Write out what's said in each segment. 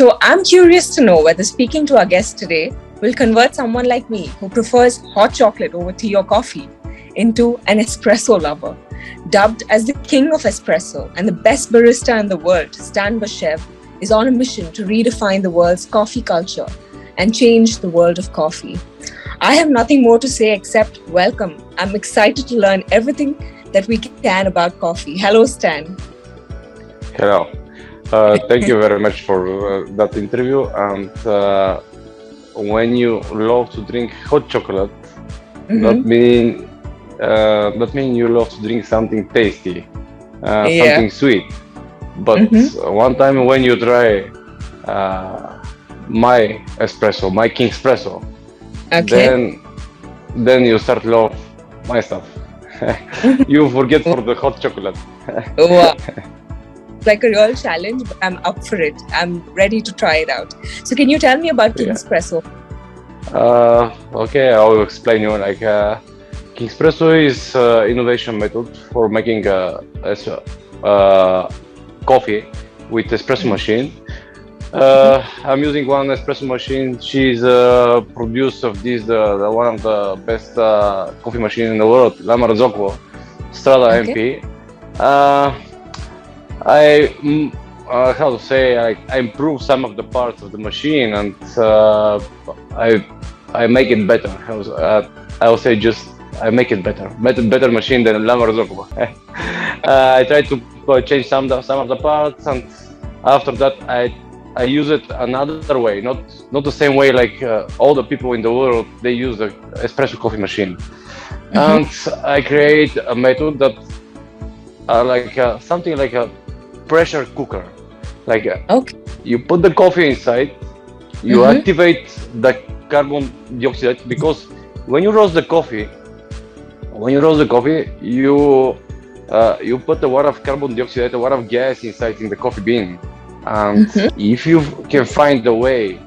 So I'm curious to know whether speaking to our guest today will convert someone like me who prefers hot chocolate over tea or coffee into an espresso lover. Dubbed as the king of espresso and the best barista in the world, Stan Bachev is on a mission to redefine the world's coffee culture and change the world of coffee. I have nothing more to say except welcome. I'm excited to learn everything that we can about coffee. Hello, Stan. Hello. Thank you very much for that interview. And when you love to drink hot chocolate, that mean you love to drink something tasty, something sweet. But one time when you try my espresso, my King Espresso, then you start love my stuff. You forget for the hot chocolate. Wow. Like a real challenge, but I'm up for it. I'm ready to try it out. So can you tell me about King Espresso? Okay, I will explain you. King Espresso is innovation method for making coffee with espresso machine. I'm using one espresso machine. She's producer of this, one of the best coffee machine in the world, La Marzocco Strada MP. How to say, I improve some of the parts of the machine, and I make it better. I will say just I make it better machine than La Marzocco. I try to change some of the parts, and after that I use it another way, not the same way like all the people in the world they use the espresso coffee machine. And I create a method that something like a pressure cooker. You put the coffee inside, you activate the carbon dioxide, because when you roast the coffee, you put a lot of carbon dioxide, a lot of gas inside in the coffee bean. And if you can find a way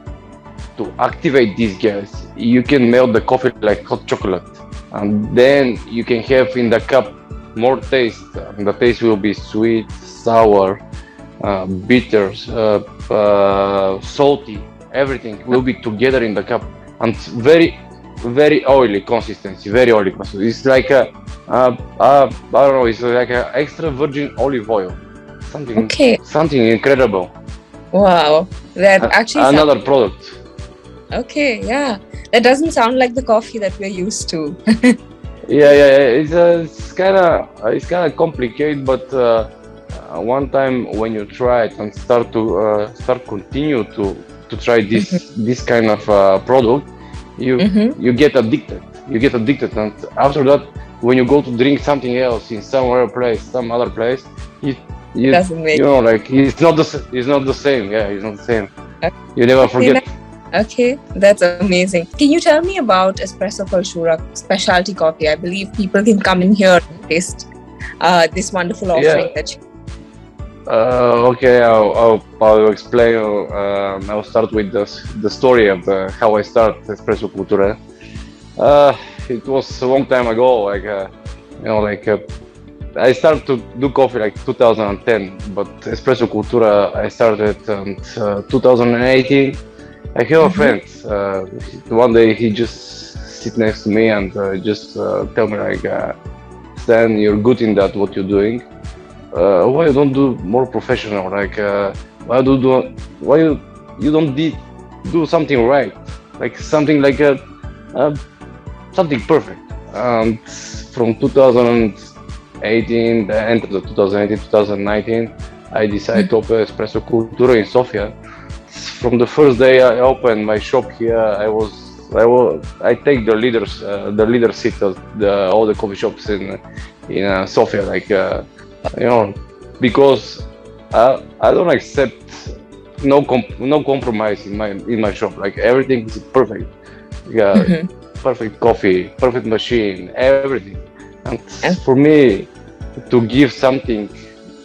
to activate this gas, you can melt the coffee like hot chocolate, and then you can have in the cup more taste. And the taste will be sweet, sour, bitter, salty. Everything will be together in the cup, and very oily consistency. It's like I don't know. It's like an extra virgin olive oil. Something incredible. Wow, that actually another product. Okay, yeah, that doesn't sound like the coffee that we're used to. It's kind of complicated, but one time when you try it and continue to try this kind of product, you get addicted. And after that, when you go to drink something else in some other place, it's not the same. Yeah, it's not the same. You never forget. Okay, that's amazing. Can you tell me about Espresso Cultura-Specialty coffee? I believe people can come in here and taste this wonderful offering that you... Okay, I'll explain. I'll start with the story of how I started Espresso Cultura. It was a long time ago. I started to do coffee like 2010, but Espresso Cultura I started in 2018. I have a friend. One day he just sit next to me and just tell me Stan, you're good in that what you're doing. Why you don't do more professional? Why you don't do something right? Something something perfect. And from 2018, the end of 2019, I decided to open Espresso Cultura in Sofia. From the first day I opened my shop here, I take the leader seat of all the coffee shops in Sofia, because I don't accept no compromise in my shop. Everything is perfect. Perfect coffee, perfect machine, everything. And for me to give something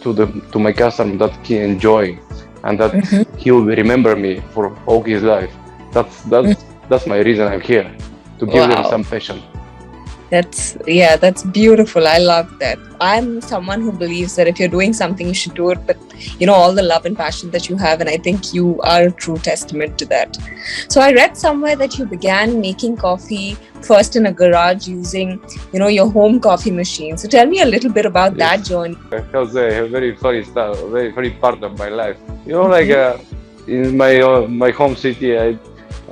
to my customer that he enjoy and that he will remember me for all his life. That's my reason I'm here, to give them some passion. That's beautiful. I love that. I'm someone who believes that if you're doing something, you should do it with all the love and passion that you have. And I think you are a true testament to that. So I read somewhere that you began making coffee first in a garage using, your home coffee machine. So tell me a little bit about that journey. It was a very funny stuff, very funny part of my life. In my home city,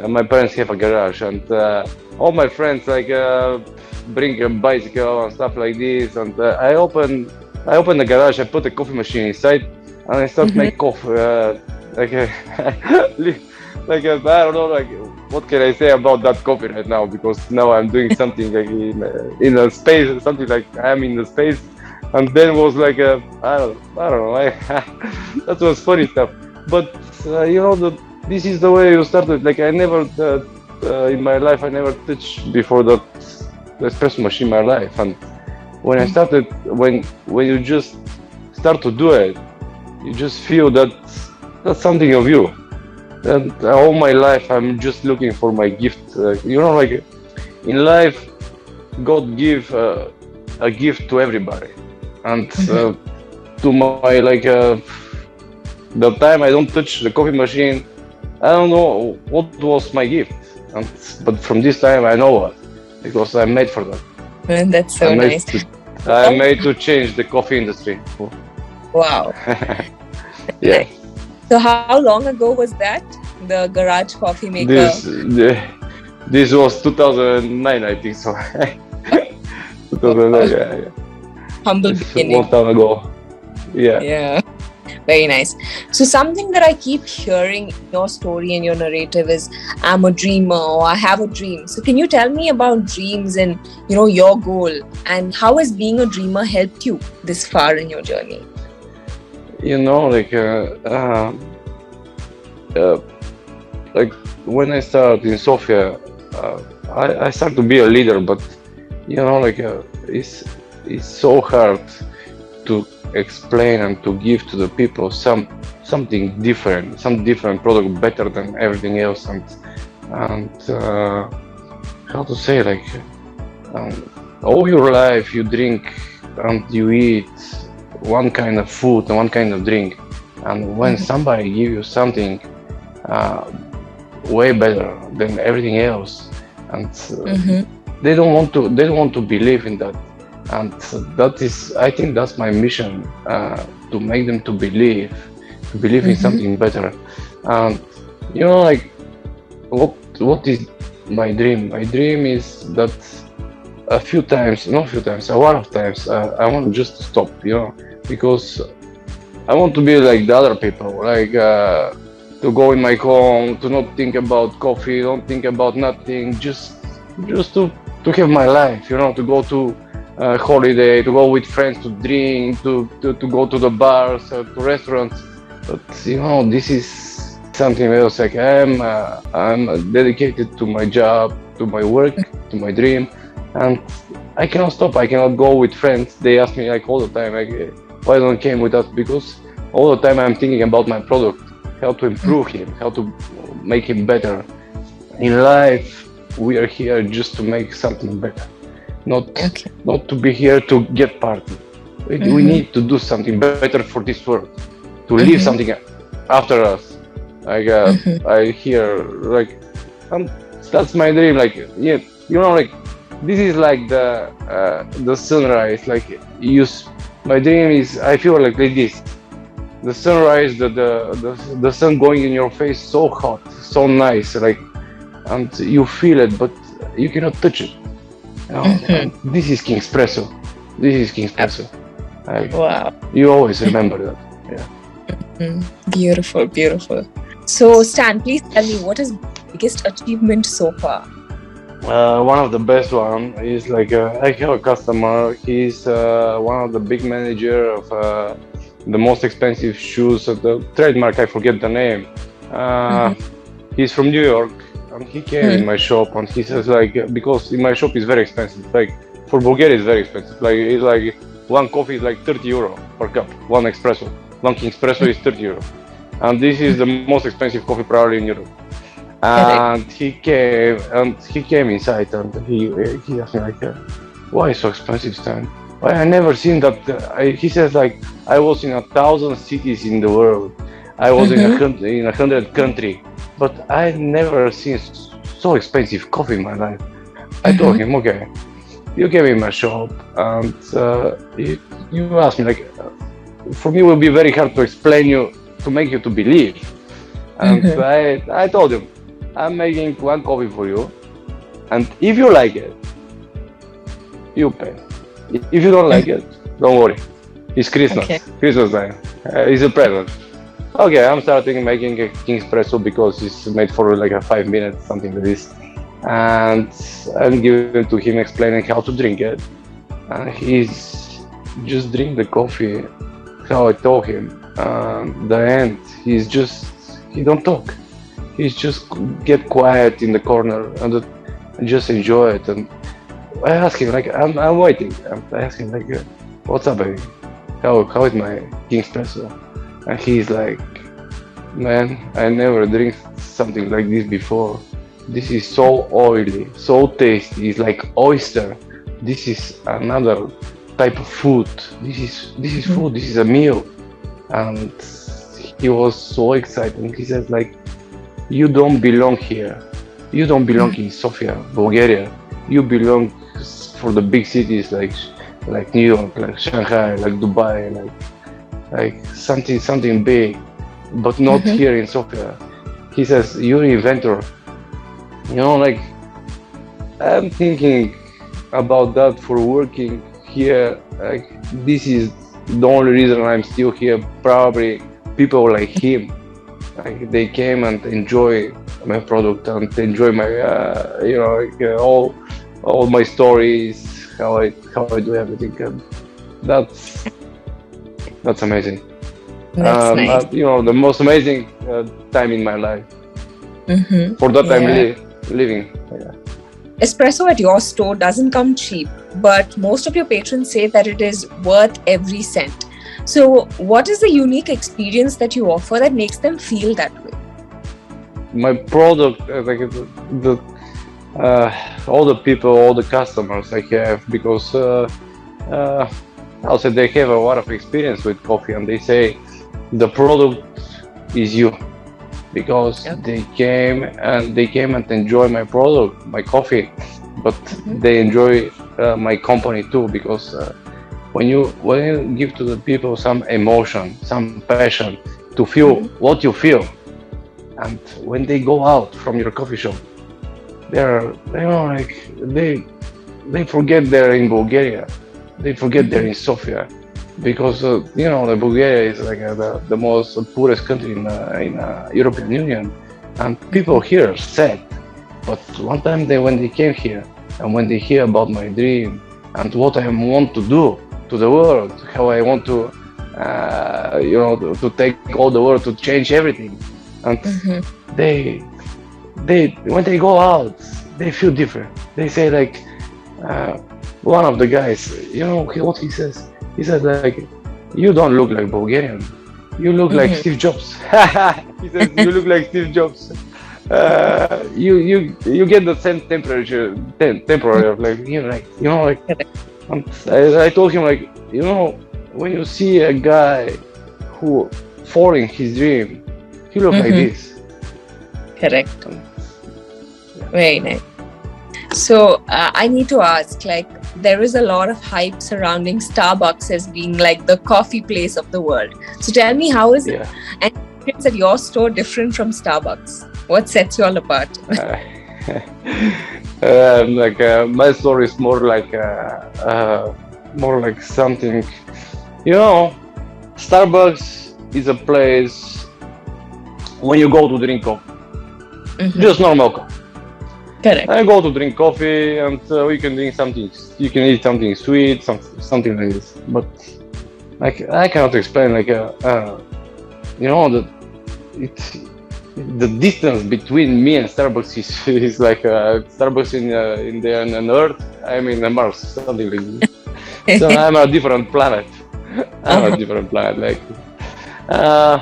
my parents have a garage, and all my friends bring a bicycle and stuff like this. And I open the garage, I put a coffee machine inside, and I start make coffee. I don't know, what can I say about that coffee right now? Because now I'm doing something in a space, something like I'm in the space. And then was I don't know, that was funny stuff. But this is the way you started. I never, in my life, I never touched before the espresso machine in my life. And when I started, when you just start to do it, you just feel that that's something of you. And all my life, I'm just looking for my gift. In life, God give a gift to everybody. And to my the time I don't touch the coffee machine, I don't know what was my gift. But from this time I know what, because I'm made for that. And that's so nice. I'm made to change the coffee industry. Wow. Yeah. So how long ago was that? The garage coffee maker? This was 2009, I think so. 2009, yeah. Humble beginning. Long time ago. Yeah. Very nice. So something that I keep hearing in your story and your narrative is, I'm a dreamer, or I have a dream. So can you tell me about dreams and, your goal, and how has being a dreamer helped you this far in your journey? When I started in Sofia, I started to be a leader, but it's so hard to explain and to give to the people something different, some different product better than everything else, and how to say, all your life you drink and you eat one kind of food and one kind of drink, and when somebody give you something way better than everything else, and they don't want to believe in that. And I think that's my mission, to make them to believe in something better. And what is my dream? My dream is that a lot of times, I want just to stop, because I want to be like the other people, to go in my home, to not think about coffee, don't think about nothing, just to have my life, to go to holiday, to go with friends to drink, to go to the bars, to restaurants. But this is something else. I'm dedicated to my job, to my work, to my dream, and I cannot stop. I cannot go with friends. They ask me all the time, why don't you came with us? Because all the time I'm thinking about my product, how to improve him, how to make him better. In life, we are here just to make something better. Not to be here to get party. We need to do something better for this world, to leave something after us. I hear that's my dream. This is the sunrise. My dream is, I feel like this. The sunrise, the sun going in your face, so hot, so nice, and you feel it, but you cannot touch it. This is King Espresso. Wow. You always remember that. Yeah. Beautiful. So Stan, please tell me, what is the biggest achievement so far? One of the best one is I have a customer. He's one of the big manager of the most expensive shoes of the trademark. I forget the name. He's from New York. And he came in my shop and he says because in my shop is very expensive. For Bulgaria it's very expensive. It's one coffee is 30 euro per cup. One espresso. One King Espresso is 30 euro. And this is the most expensive coffee probably in Europe. And he came inside and he asked me why so expensive, Stan? I never seen that. He says like I was in 1,000 cities in the world. I was in Mm-hmm. in 100 country, but I never seen so expensive coffee in my life. I told Mm-hmm. him, okay, you came in my shop and you asked me like, for me it will be very hard to explain you to make you to believe. And Mm-hmm. I told him, I'm making one coffee for you, and if you like it, you pay. If you don't like it, don't worry. It's Okay. Christmas time. It's a present. Okay, I'm starting making a King Espresso because it's made for like a 5 minutes, something like this. And I'm giving to him explaining how to drink it. And he's just drink the coffee how I told him. The end, he don't talk. He's just get quiet in the corner and just enjoy it. And I ask him like I'm waiting. I ask him like, what's up, baby? How is my King Espresso? And he's like, man, I never drink something like this before. This is so oily, so tasty. It's like oyster. This is another type of food. This is Mm-hmm. food. This is a meal. And he was so excited. He says like, you don't belong here. You don't belong in Sofia, Bulgaria. You belong for the big cities like New York, like Shanghai, like Dubai, like something big, but not Mm-hmm. here in Sofia. He says, you're an inventor. Like I'm thinking about that for working here. Like this is the only reason I'm still here. Probably people like him, like they came and enjoy my product and enjoy my, all my stories, how I do everything. And that's that's amazing. That's nice. The most amazing time in my life. Mm-hmm. For that I'm Yeah. living. Yeah. Espresso at your store doesn't come cheap, but most of your patrons say that it is worth every cent. So, what is the unique experience that you offer that makes them feel that way? My product, all the people, all the customers I have, because uh, also they have a lot of experience with coffee, and they say the product is you, because Okay. they came and enjoy my product, my coffee, but Mm-hmm. they enjoy my company too, because when you give to the people some emotion, some passion to feel Mm-hmm. what you feel, and when they go out from your coffee shop, they forget they're in Bulgaria, they forget they're Mm-hmm. in Sofia, because the Bulgaria is like the most poorest country in European Union, and people here are sad. But one time when they came here and when they hear about my dream and what I want to do to the world, how I want to, to take all the world to change everything, and Mm-hmm. they when they go out, they feel different. They say like, uh, one of the guys, what he says? He says like, you don't look like Bulgarian. You look like Mm-hmm. Steve Jobs. He says you look like Steve Jobs. You get the same temperature, temporary, like like. Correct. And I told him like, when you see a guy who following his dream, he look like Mm-hmm. this. Correct. And, Very nice. So, I need to ask, like, there is a lot of hype surrounding Starbucks as being like the coffee place of the world. So, tell me, how is yeah. an experience at your store different from Starbucks? What sets you all apart? My story is more like something. Starbucks is a place when you go to drink coffee, Mm-hmm. just normal coffee. Correct. I go to drink coffee, and you can drink something. You can eat something sweet, something like this. But like I cannot explain. The it's the distance between me and Starbucks is like Starbucks in the on Earth. I'm in Mars, something like this. So I'm a different planet. I'm a Uh-huh. different planet. Uh,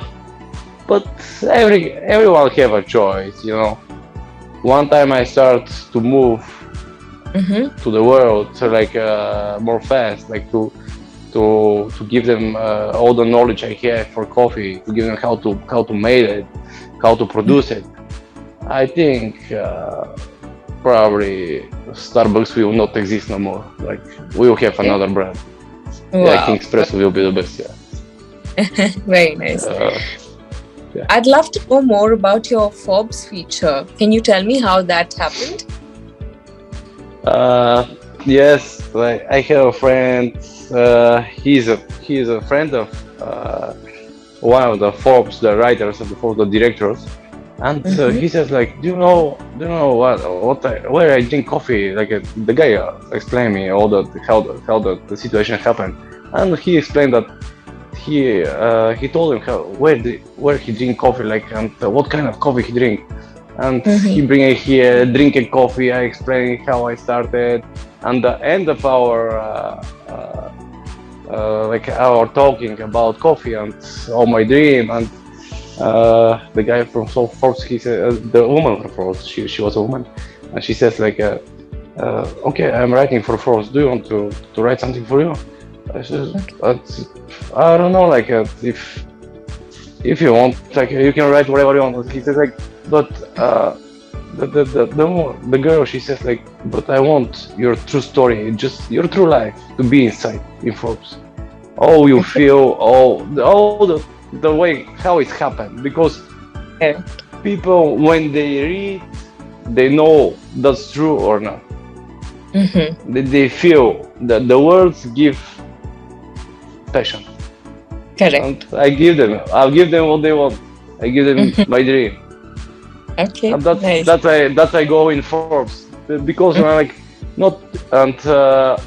but everyone have a choice. One time I start to move to the world, so like more fast, like to give them all the knowledge I have for coffee, to give them how to make it, how to produce it. I think probably Starbucks will not exist no more. Like we will have another brand. Yeah, Wow. King Espresso will be the best. Yeah. Very nice. Yeah. I'd love to know more about your Forbes feature. Can you tell me how that happened? Yes, like I have a friend. He's a friend of one of the Forbes, the writers of the Forbes, the directors. And he says like, do you know where I drink coffee? Like the guy explained me all how the situation happened, and he explained that he told him where he drink coffee, like, and what kind of coffee he drink, and he bring it here, drinking coffee. I explained how I started, and the end of our like our talking about coffee and all my dream, and the guy from Forbes, he said, the woman from Forbes, she was a woman, and she says like, okay, I'm writing for Forbes. Do you want to write something for you? I said, I don't know, like if you want, like you can write whatever you want. He says like, but the girl, she says like, but I want your true story, just your true life to be inside in Forbes. All you feel, all the way how it happened, because people when they read, they know that's true or not. They feel that the words give passion. Correct. And I'll give them what they want. I give them my dream. Okay. And nice. that's I go in Forbes, because I'm like not. And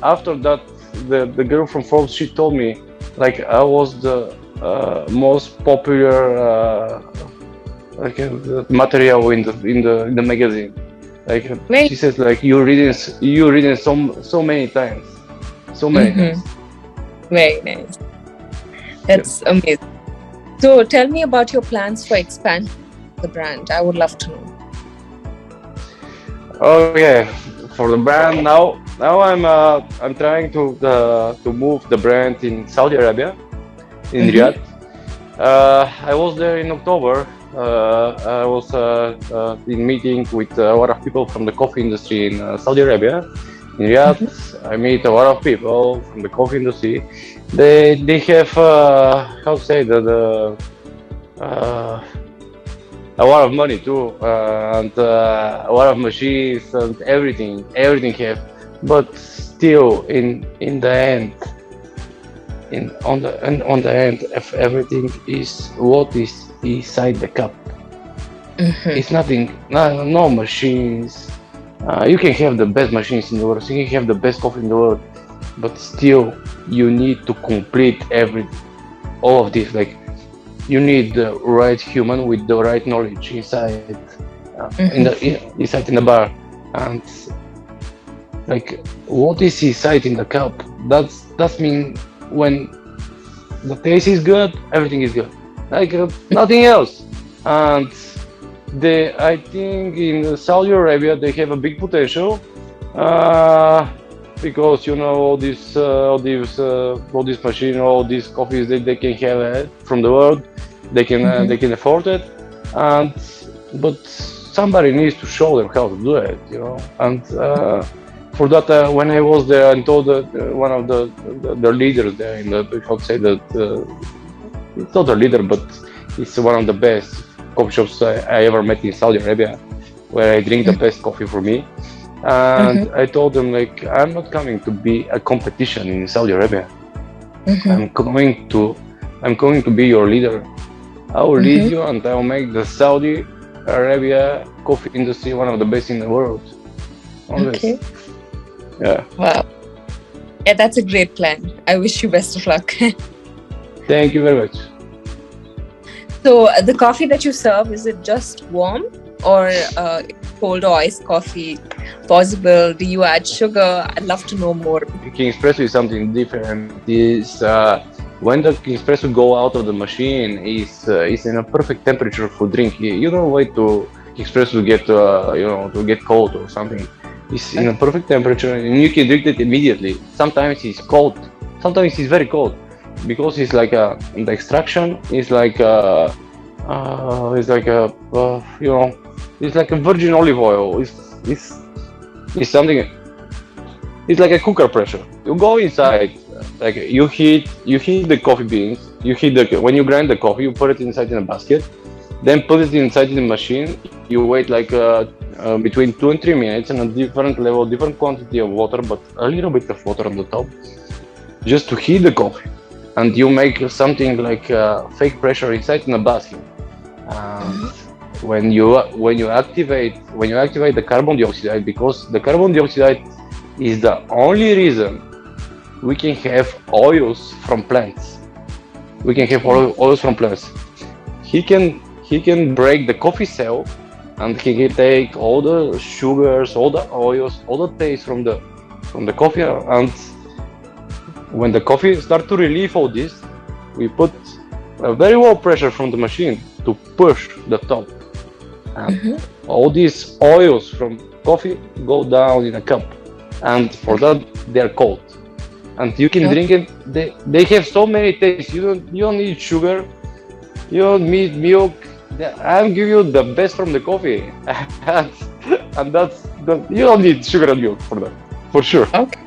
after that, the girl from Forbes, she told me like I was the most popular like material in the magazine. Like she says like you reading so many times, so many times. Very nice. That's amazing. So tell me about your plans for expansion of the brand. I would love to know. Okay, for the brand now I'm trying to move the brand in Saudi Arabia, in Riyadh. I was there in October. I was in meeting with a lot of people from the coffee industry in Saudi Arabia. In Riyadh, I meet a lot of people from the coffee industry. They have how to say a lot of money too, and a lot of machines and everything have. But still, in the end, on the end of everything is what is inside the cup. It's nothing, no machines. You can have the best machines in the world, you can have the best coffee in the world, but still you need to complete all of this. Like you need the right human with the right knowledge inside, inside in the bar, and like what is inside in the cup. That's mean when the taste is good, everything is good, like nothing else. And I think in Saudi Arabia they have a big potential, because all this machine, all these coffees they can have from the world, they can afford it, but somebody needs to show them how to do it, and for that, when I was there, I told one of the leaders there in the, how to say that, it's not a leader, but it's one of the best coffee shops I ever met in Saudi Arabia, where I drink the best coffee for me. And I told them like, I'm not coming to be a competition in Saudi Arabia. I'm going to be your leader. I will lead you, and I will make the Saudi Arabia coffee industry one of the best in the world. Always. Okay. Yeah. Wow. Yeah, that's a great plan. I wish you best of luck. Thank you very much. So the coffee that you serve, is it just warm, or cold or iced coffee possible? Do you add sugar? I'd love to know more. King Espresso is something different. Is when the King Espresso go out of the machine, is in a perfect temperature for drink. You don't wait to King Espresso to get to get cold or something. It's in a perfect temperature, and you can drink it immediately. Sometimes it's cold. Sometimes it's very cold because it's like the extraction is like it's like a it's like a virgin olive oil. It's something. It's like a cooker pressure. You go inside, like you heat the coffee beans. When you grind the coffee, you put it inside in a basket, then put it inside in the machine. You wait like between 2 and 3 minutes, and a different level, different quantity of water, but a little bit of water on the top, just to heat the coffee. And you make something like fake pressure inside in a basket. When you activate the carbon dioxide, because the carbon dioxide is the only reason we can have oils from plants. We can have oils from plants. He can break the coffee cell, and he can take all the sugars, all the oils, all the taste from the coffee. And when the coffee starts to relieve all this, we put a very low pressure from the machine to push the top. And all these oils from coffee go down in a cup. And for that, they're cold, and you can drink it. They have so many tastes. You don't need sugar, you don't need milk. I'll give you the best from the coffee, and you don't need sugar and milk for that, for sure. Okay.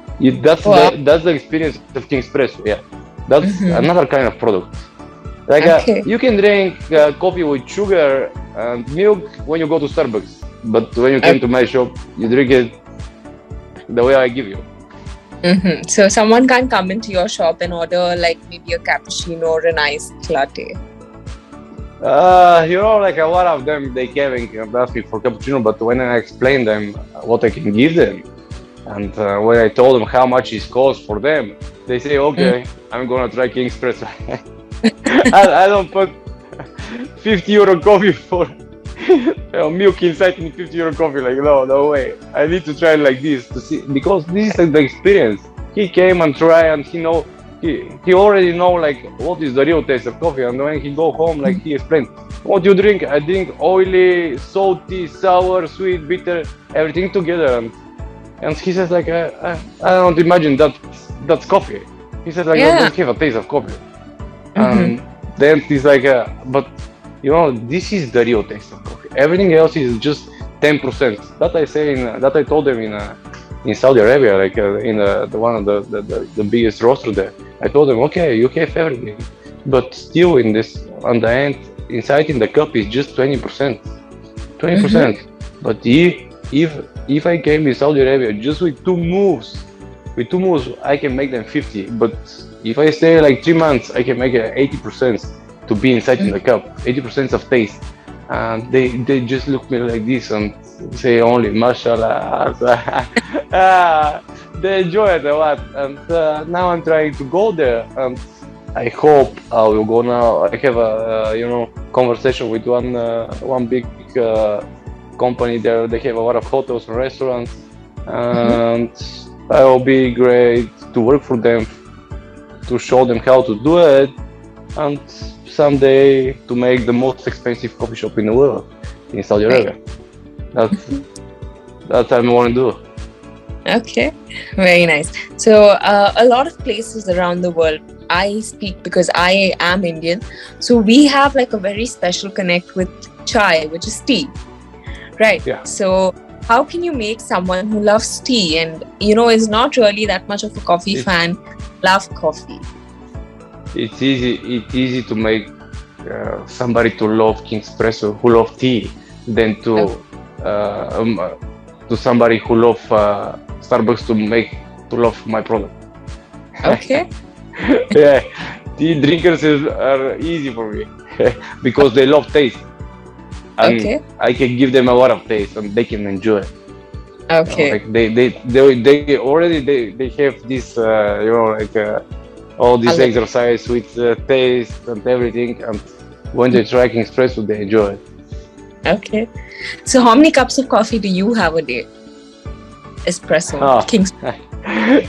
That's the experience of King Espresso. Yeah, that's another kind of product. Like you can drink coffee with sugar and milk when you go to Starbucks, but when you come to my shop, you drink it the way I give you. So someone can't come into your shop and order like maybe a cappuccino or an iced latte. Like a lot of them, they came and asked me for cappuccino, but when I explained them what I can give them, and when I told them how much it costs for them, they say, okay, I'm gonna try King Espresso. I don't put 50 euro coffee for milk inside in 50 euro coffee. Like, no way. I need to try it like this to see, because this is the experience. He came and tried, and he already know like what is the real taste of coffee. And when he go home, like he explained, what you drink? I drink oily, salty, sour, sweet, bitter, everything together. And he says like, I don't imagine that's coffee. He said like, I don't have a taste of coffee. Then he's like, but this is the real taste of coffee. Everything else is just 10%. That I told them in Saudi Arabia, like in the one of the biggest roaster there. I told them, okay, you have everything, but still on the end, inside in the cup is just 20%. But if I came in Saudi Arabia just with two moves, I can make them 50. But if I stay like 3 months, I can make it 80% to be inside in the cup, 80% of taste. And they just look me like this and say only mashallah. They enjoy it a lot. And now I'm trying to go there, and I hope I will go now. I have a conversation with one big company there. They have a lot of hotels and restaurants, and it will be great to work for them, to show them how to do it, and someday to make the most expensive coffee shop in the world in Saudi Arabia. That's what I want to do. Okay, very nice. So a lot of places around the world, I speak because I am Indian, so we have like a very special connect with chai, which is tea, right? Yeah. So how can you make someone who loves tea and is not really that much of a coffee fan love coffee? It's easy to make somebody to love King Espresso, who love tea, than to somebody who love Starbucks to love my product. Okay. Yeah, tea drinkers are easy for me because they love taste. And I can give them a lot of taste and they can enjoy it. Okay. Like they already have this all this exercise with taste and everything, and when they try King Espresso, they enjoy it. Okay. So how many cups of coffee do you have a day? Espresso, King Espresso.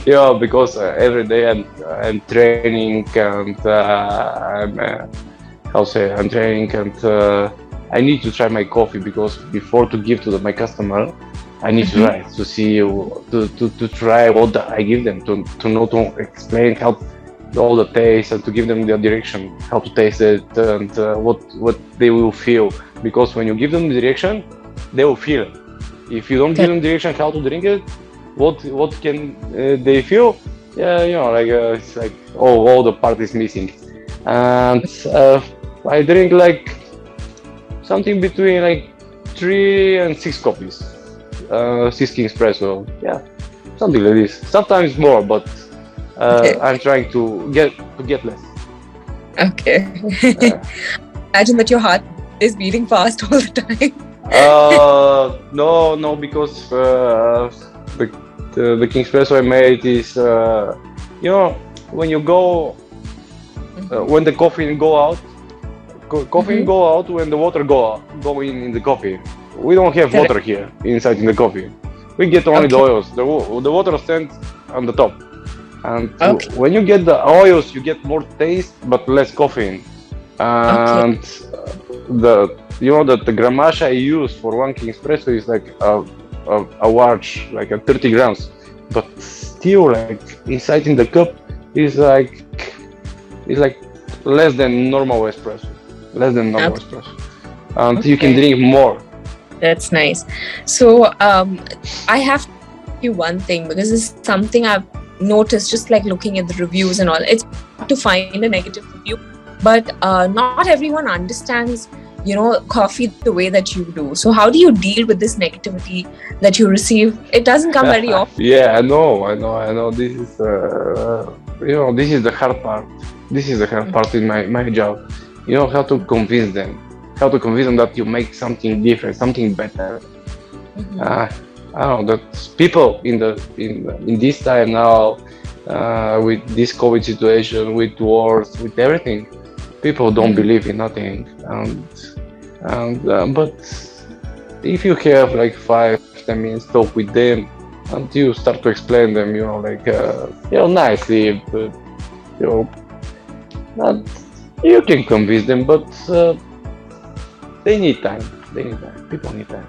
Yeah, because every day I'm training and I'm training and I need to try my coffee, because before to give to my customer, I need to try to see to try what I give them to know to explain how all the taste and to give them the direction how to taste it and what they will feel, because when you give them the direction they will feel it. If you don't give them direction how to drink it, what can they feel? Yeah, like it's like all the part is missing. And I drink like something between like 3 and 6 coffees, 16 espresso, yeah, something like this. Sometimes more, but I'm trying to get less. Okay. Imagine that your heart is beating fast all the time. No, because the King Espresso I made is, when you go, when the coffee go out, go out when the water go in the coffee. We don't have water here inside in the coffee. We get only the oils. The water stands on the top. And when you get the oils, you get more taste but less caffeine. And the grammage I use for one King Espresso is like a large, like a 30 grams. But still, like inside in the cup is like less than normal espresso. And you can drink more. That's nice. So I have to ask you one thing, because this is something I've noticed just like looking at the reviews and all. It's hard to find a negative review, but not everyone understands coffee the way that you do. So how do you deal with this negativity that you receive? It doesn't come very often. Yeah, I know. This is this is the hard part. This is the hard part in my job. How to convince them that you make something different, something better. I don't know, that people in this time now, with this COVID situation, with wars, with everything, people don't believe in nothing. But if you have like 5-10 minutes talk with them and you start to explain them, nicely, but, you can convince them, but they need time. People need time.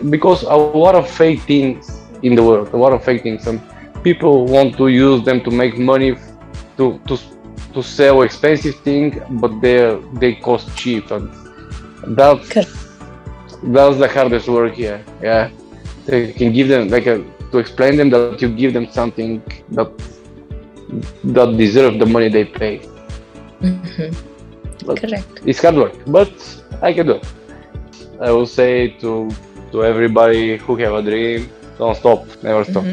Because a lot of fake things in the world, and people want to use them to make money, to sell expensive things, but they cost cheap, and that's the hardest work here. Yeah, they can give them to explain them that you give them something that deserve the money they pay. Correct. It's hard work, but I can do it. I will say to everybody who have a dream, don't stop, never stop,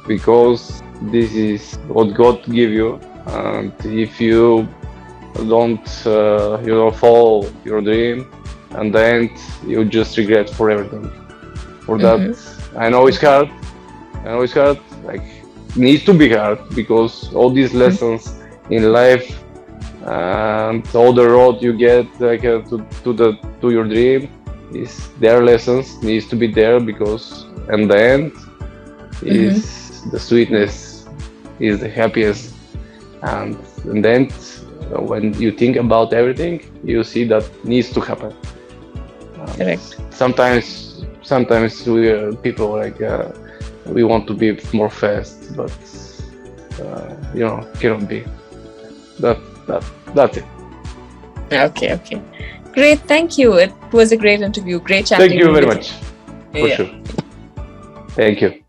because this is what God give you, and if you don't follow your dream, and then you just regret for everything. For that, I know it's hard. Like, needs to be hard, because all these lessons in life and all the road you get to your dream is their lessons, needs to be there, because in the end is the sweetness, is the happiest, and then when you think about everything, you see that needs to happen. Correct. Sometimes we people we want to be more fast, but cannot be. That's it. Okay. Great, thank you. It was a great interview. Great chatting. Thank you very much. For sure. Thank you.